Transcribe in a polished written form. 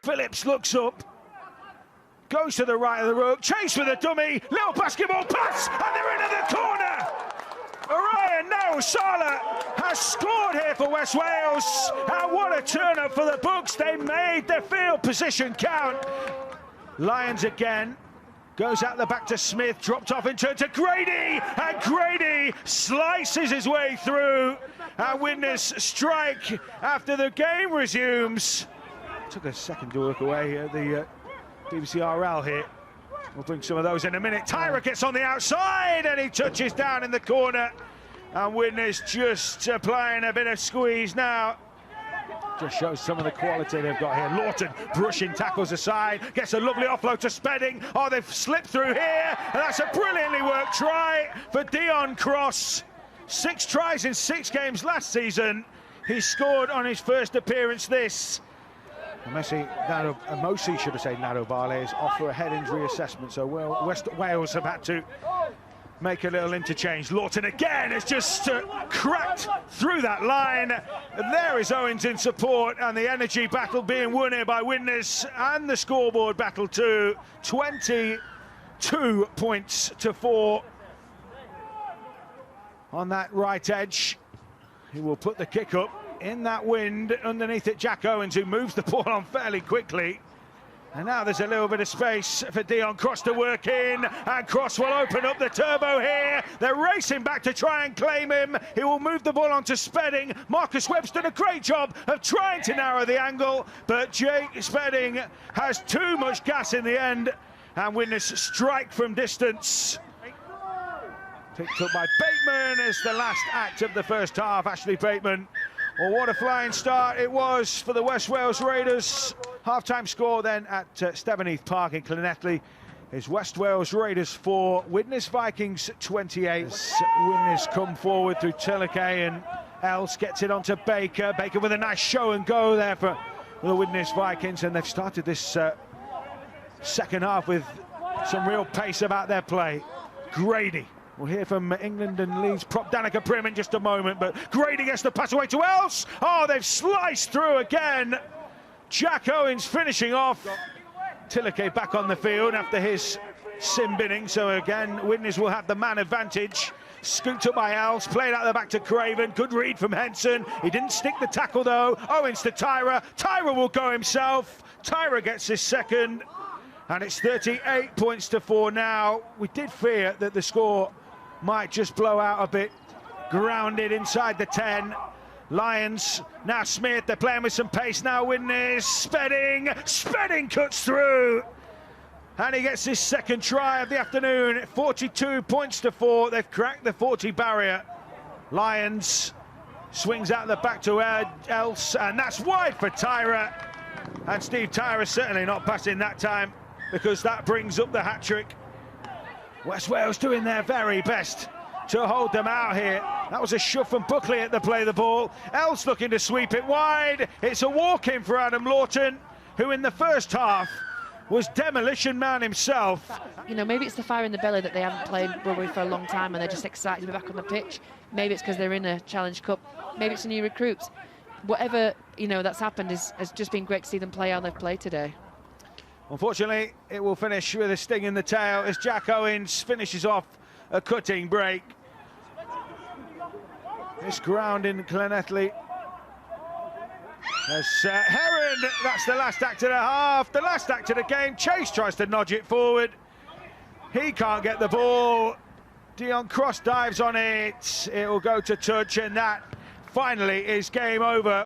Phillips looks up, goes to the right of the ruck, chase with a dummy, little basketball pass, and they're into the corner. Orion now Sala has scored here for West Wales, and what a turn up for the Bucks. They made their field position count. Lions again, goes out the back to Smith, dropped off in turn to Grady, and Grady slices his way through, and Widnes strike after the game resumes. Took a second to work away here, the CCR1 here. We'll bring some of those in a minute. Tyra gets on the outside and he touches down in the corner. And Widnes just applying a bit of squeeze now. Just shows some of the quality they've got here. Lawton brushing tackles aside, gets a lovely offload to Spedding. Oh, they've slipped through here, and that's a brilliantly worked try for Dion Cross. 6 tries in 6 games last season. He scored on his first appearance this. Mosi should have said Nato Barley is off for a head injury assessment, so West Wales have had to make a little interchange. Lawton again has just cracked through that line. And there is Owens in support, and the energy battle being won here by Widnes, and the scoreboard battle too. 22 points to 4 on that right edge. He will put the kick up in that wind. Underneath it, Jack Owens, who moves the ball on fairly quickly. And now there's a little bit of space for Dion Cross to work in, and Cross will open up the turbo here. They're racing back to try and claim him. He will move the ball onto Spedding. Marcus Webb's done a great job of trying to narrow the angle, but Jake Spedding has too much gas in the end, and Widnes strike from distance. Picked up by Bateman as the last act of the first half. Ashley Bateman. Well, what a flying start it was for the West Wales Raiders. Half-time score then at Stevenheath Park in Llanelli is West Wales Raiders 4, Widnes Vikings 28. Widnes come forward through Tilakay, and Els gets it onto Baker. Baker with a nice show and go there for the Widnes Vikings, and they've started this second half with some real pace about their play. Grady. We'll hear from England and Leeds prop Danica Prim in just a moment, but Grady gets the pass away to Els. Oh, they've sliced through again. Jack Owens finishing off. Tilakay back on the field after his sin binning, so again, Widnes will have the man advantage. Scooped up by Els, played out the back to Craven. Good read from Henson. He didn't stick the tackle though. Owens to Tyra. Tyra will go himself. Tyra gets his second, and it's 38 points to 4 now. We did fear that the score might just blow out a bit. Grounded inside the 10. Lions, now Smith, they're playing with some pace now. Widnes, Spedding cuts through. And he gets his second try of the afternoon. 42 points to 4. They've cracked the 40 barrier. Lions swings out the back to Els, and that's wide for Tyra. And Steve Tyra certainly not passing that time, because that brings up the hat-trick. West Wales doing their very best to hold them out here. That was a shove from Buckley at the play of the ball. Els looking to sweep it wide. It's a walk-in for Adam Lawton, who in the first half was demolition man himself. You know, maybe it's the fire in the belly that they haven't played rugby for a long time and they're just excited to be back on the pitch. Maybe it's because they're in a Challenge Cup. Maybe it's the new recruits. Whatever, you know, that's happened has just been great to see them play how they've played today. Unfortunately, it will finish with a sting in the tail as Jack Owens finishes off a cutting break. This ground in Llanelli. As Heron, that's the last act of the half, the last act of the game. Chase tries to nudge it forward. He can't get the ball. Dion Cross dives on it. It will go to touch, and that finally is game over.